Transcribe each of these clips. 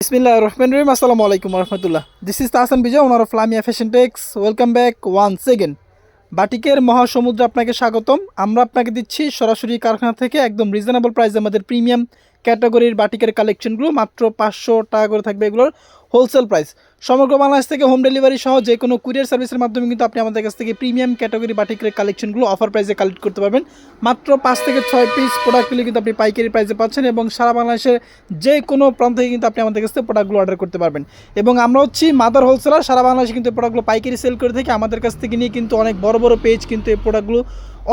Bismillahirrahmanirrahim. Assalamualaikum warahmatullah. This is Tahsan Bijay, owner of Lamia Fashion Techs. Welcome back once again. বাটিকের মহাসমুদ্রে আপনাকে স্বাগতম। আমরা আপনাকে দিচ্ছি সরাসরি কারখানা থেকে একদম রিজনেবল প্রাইসে আমাদের প্রিমিয়াম ক্যাটাগরির বাটিকের কালেকশনগুলো মাত্র 500 টাকা করে থাকবে এগুলোর হোলসেল প্রাইস। সমগ্র বাংলাদেশ থেকে হোম ডেলিভারি সহ যে কোনো কুরিয়ার সার্ভিসের মাধ্যমে কিন্তু আপনি আমাদের কাছ থেকে প্রিমিয়াম ক্যাটাগরি বাটিকের কালেকশনগুলো অফার প্রাইসে কালেক্ট করতে পারবেন। মাত্র 5 থেকে 6 পিস প্রোডাক্ট পেলে কিন্তু আপনি পাইকারি প্রাইসে পাচ্ছেন এবং সারা বাংলাদেশের যে কোনো প্রান্ত থেকে কিন্তু আপনি আমাদের কাছ থেকে প্রোডাক্টগুলো অর্ডার করতে পারবেন। এবং আমরা হচ্ছি মাদার হোলসেলার, সারা বাংলাদেশে কিন্তু এই প্রোডাক্টগুলো পাইকারি সেল করে থাকি। আমাদের কাছ থেকে নিয়ে কিন্তু অনেক বড় বড় পেজ কিন্তু এই প্রোডাক্টগুলো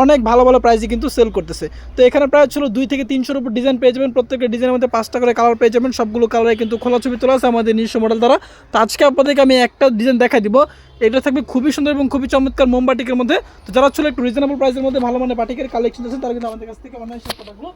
অনেক ভালো ভালো প্রাইসে কিন্তু সেল করতেছে। তো এখানে প্রায় ছিল 2 থেকে 300-এর উপর ডিজাইন পেয়ে যাবেন। প্রত্যেকটা ডিজাইনের মধ্যে 5টা করে কালার পেয়ে যাবেন। সবগুলো কালারে কিন্তু খোলা ছবি তোলা আছে আমাদের নিজস্ব মডেল দ্বারা। তো আজকে আপনাদেরকে আমি একটা ডিজাইন দেখাই দিব। এটা থাকবে খুবই সুন্দর এবং খুবই চমৎকার মোমবাটিকের মধ্যে। তো যারা ছিল একটু রিজনেবল প্রাইসের মধ্যে ভালো মানে বাটিকের কালেকশন আছে তারা কিন্তু আমাদের কাছ থেকে অনলাইন প্রোডাক্টগুলো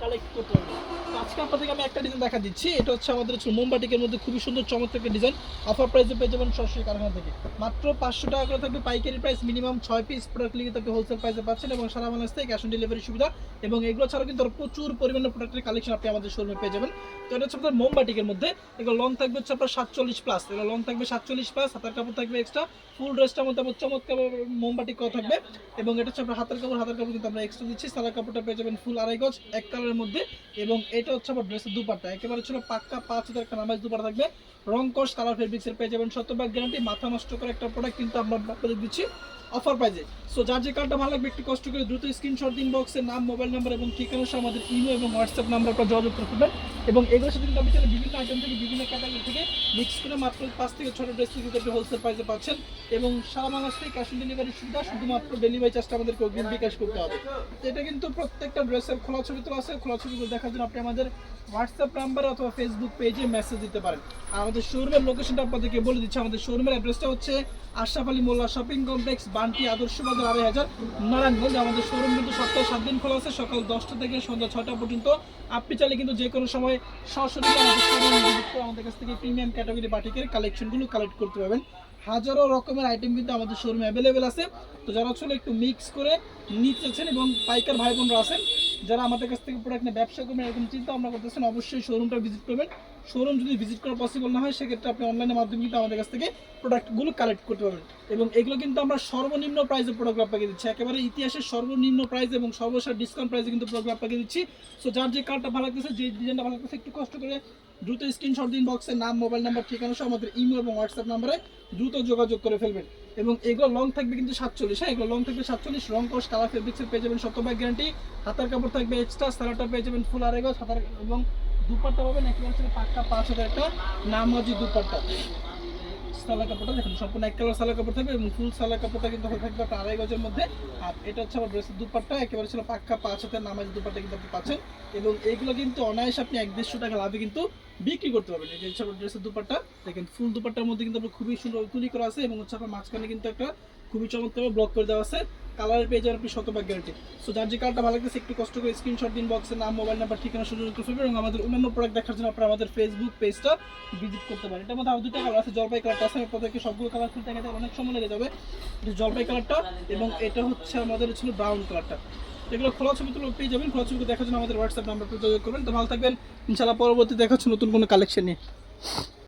কালেক্ট করতে পারবেন। তো আজকে আপনাদেরকে আমি একটা ডিজাইন দেখা দিচ্ছি। এটা হচ্ছে আমাদের মোমবাটিকের মধ্যে খুবই সুন্দর চমৎকার একটা ডিজাইন। অফার প্রাইসে পেয়ে যাবেন সরাসরি কারখানা থেকে। মাত্র 500 টাকা করে থাকবে পাইকারি প্রাইস। মিনিমাম 6 পিস প্রোডাক্ট লিখে আপনি হোলসেল প্রাইসে পাচ্ছেন এবং সারা বাংলাদেশ থেকে ক্যাশ অন ডেলিভারি সুবিধা। এবং এগুলো ছাড়াও কিন্তু প্রচুর পরিমাণে প্রোডাক্টের কালেকশন আপনি আমাদের শোরুমে পেয়ে যাবেন। তো এটা হচ্ছে আপনার মোমবাটিকের মধ্যে। এগুলো লং থাকবে হচ্ছে আপনার 47+। এগুলো লং থাকবে 47+, হাতের কাপড় থাকবে এক্সট্রা। ফুল ড্রেসটার মধ্যে আমার চমৎকার মোমবাটিক করা থাকবে এবং এটা হচ্ছে আপনার হাতের কাপড় কিন্তু আমরা এক্সট্রা দিচ্ছি। সালোয়ার কাপড়টা পেয়ে যাবেন ফুল 2.5 গজ এক কালারের মধ্যে। এবং এটা হচ্ছে আমার ড্রেসের দুপাট্টা, একেবারে ছিল পাক্কা 5 হাজার একটা নামাজ দুপাট্টা থাকবে। রং কস কালার ফেব্রিক্সের পেয়ে যাবেন 100% গ্যারান্টি। মাথা নষ্ট করে একটা প্রোডাক্ট কিন্তু আমরা আপনাদের দিচ্ছি অফার প্রাইজে। সো যার যে কার্ডটা ভালো লাগবে একটু কষ্ট করে দ্রুত স্ক্রিনশট দিন, বক্সের নাম, মোবাইল নাম্বার এবং ঠিকানা সহ আমাদের ইমেল এবং হোয়াটসঅ্যাপ নাম্বার আপনারা যোগাযোগ করতে পারবেন। এবং এগুলোর সাথে কিন্তু আপনি বিভিন্ন আইটেম থেকে বিভিন্ন ক্যাটাগরি থেকে মিক্স করে মাত্র 5 থেকে 6টা ড্রেস কিন্তু আপনি হোলসেল প্রাইসে পাচ্ছেন। এবং সারা বাংলাদেশ থেকে ক্যাশ অন ডেলিভারি সুবিধা, শুধুমাত্র ডেলিভারি চার্জটা আমাদেরকে অগ্রিম বিকাশ করতে হবে। তো এটা কিন্তু প্রত্যেকটা ড্রেসের খোলা ছবি তো আছে। খোলা ছবিগুলো দেখার জন্য আপনি আমাদের হোয়াটসঅ্যাপ নাম্বার অথবা ফেসবুক পেজে মেসেজ দিতে পারেন। আর আমাদের শোরুমের লোকেশনটা আপনাদেরকে বলে দিচ্ছি। আমাদের শোরুমের অ্যাড্রেসটা হচ্ছে আশরাফ আলী মোল্লা শপিং কমপ্লেক্স, বান্টি আদর্শ বাজার 2.5 নারায়ণগঞ্জ। আমাদের শোরুম কিন্তু সপ্তাহে 7 দিন খোলা আছে, সকাল 10টা থেকে সন্ধ্যা 6টা পর্যন্ত। আপনি চাইলে কিন্তু যে কোনো সময় সরাসরি আমাদের শোরুমে ভিজিট করে আমাদের কাছ থেকে প্রিমিয়াম ক্যাটাগরি বাটিকের কালেকশনগুলো কালেক্ট করতে পারবেন। হাজারো রকমের আইটেম কিন্তু আমাদের শোরুমে অ্যাভেলেবেল আছে। তো যারা ছিল একটু মিক্স করে নিতে চাচ্ছেন এবং পাইকার ভাই বোনরা আছেন যারা আমাদের কাছ থেকে প্রোডাক্ট নিয়ে ব্যবসা করবেন এরকম চিন্তা ভাবনা করতেছেন, অবশ্যই শোরুমটা ভিজিট করবেন। শোরুম যদি ভিজিট করা পসিবল না হয় সেক্ষেত্রে আপনি অনলাইনের মাধ্যমে কিন্তু আমাদের কাছ থেকে প্রোডাক্টগুলো কালেক্ট করতে পারবেন। এবং এগুলো কিন্তু আমরা সর্বনিম্ন প্রাইসে প্রোডাক্ট আপনাকে দিচ্ছি, একেবারে ইতিহাসের সর্বনিম্ন প্রাইস এবং সর্বশেষ ডিসকাউন্ট প্রাইসে কিন্তু প্রোডাক্ট আপনাকে দিচ্ছি। সো যার যে কার্ডটা ভালো লাগতেছে, যে ডিজাইনটা ভালো লাগতেছে একটু কষ্ট করে দ্রুত স্ক্রিনশট দিন, বক্সের নাম, মোবাইল নাম্বার, ঠিকানা সহ আমাদের ইমেল এবং হোয়াটসঅ্যাপ নাম্বারে দ্রুত যোগাযোগ করে ফেলবেন। এবং এগুলো লং থাকবে কিন্তু 47। হ্যাঁ, এগুলো লং থাকবে 47। রং কস কালার ফেব্রিক্সের পেয়ে যাবেন 100% গ্যারান্টি। হাতার কাপড় থাকবে এক্সট্রা, সালোয়ারটা পেয়ে যাবেন ফুল 2.5 গজ হাতার এবং দুপাট্টা পাবেন একেবারে পাক্কা 5,000 একটা নামাজি দুপাট্টা। সালোয়ার কাপড়টা দেখুন সম্পূর্ণ এক কালার সালোয়ার কাপড় থাকবে এবং ফুল সালোয়ার কাপড়টা কিন্তু থাকবে আপনার 2.5 গজের মধ্যে। আর এটা হচ্ছে আমার ড্রেসের দুপাট্টা, একেবারে ছিল পাক্কা 5,000 নামাজি দুপাট্টা কিন্তু আপনি পাচ্ছেন। এবং এইগুলো কিন্তু অনায়াসে আপনি 1-150 টাকা লাভে কিন্তু বিক্রি করতে পারবেন। এই যে হচ্ছে আমার ড্রেসের দুপাট্টা, দেখেন ফুল দুপাট্টার মধ্যে কিন্তু আপনার খুবই সুন্দর তুলি করা আছে এবং হচ্ছে আপনার মাঝখানে কিন্তু একটা খুবই চমৎকার ব্লক করে দেওয়া আছে। কালারের পেয়ে যাবেন আপনি 100% গ্যারান্টি। সো যার যে কালারটা ভালো লাগতেছে একটু কষ্ট করে স্ক্রিনশট দিন, বক্সের নাম, মোবাইল নাম্বার, ঠিকানা সুযোগ করে ফেলবেন। এবং আমাদের অন্যান্য প্রোডাক্ট দেখার জন্য আপনারা আমাদের ফেসবুক পেজটা ভিজিট করতে পারেন। এটার মধ্যে আরও 2টা কালার আছে, জলপাই কালারটা আছে। আপনাদেরকে সবগুলো কালার খুলতে গেলে অনেক সময় লেগে যাবে। জলপাই কালারটা এবং এটা হচ্ছে আমাদের ছিল ব্রাউন কালারটা। এগুলো খোলা ছবি তুলে পেয়ে যাবেন। খোলা ছবি দেখার জন্য আমাদের হোয়াটসঅ্যাপ নাম্বারটা যোগাযোগ করবেন। তো ভালো থাকবেন, ইনশাআল্লাহ পরবর্তী দেখা হচ্ছে নতুন কোনো কালেকশন নিয়ে।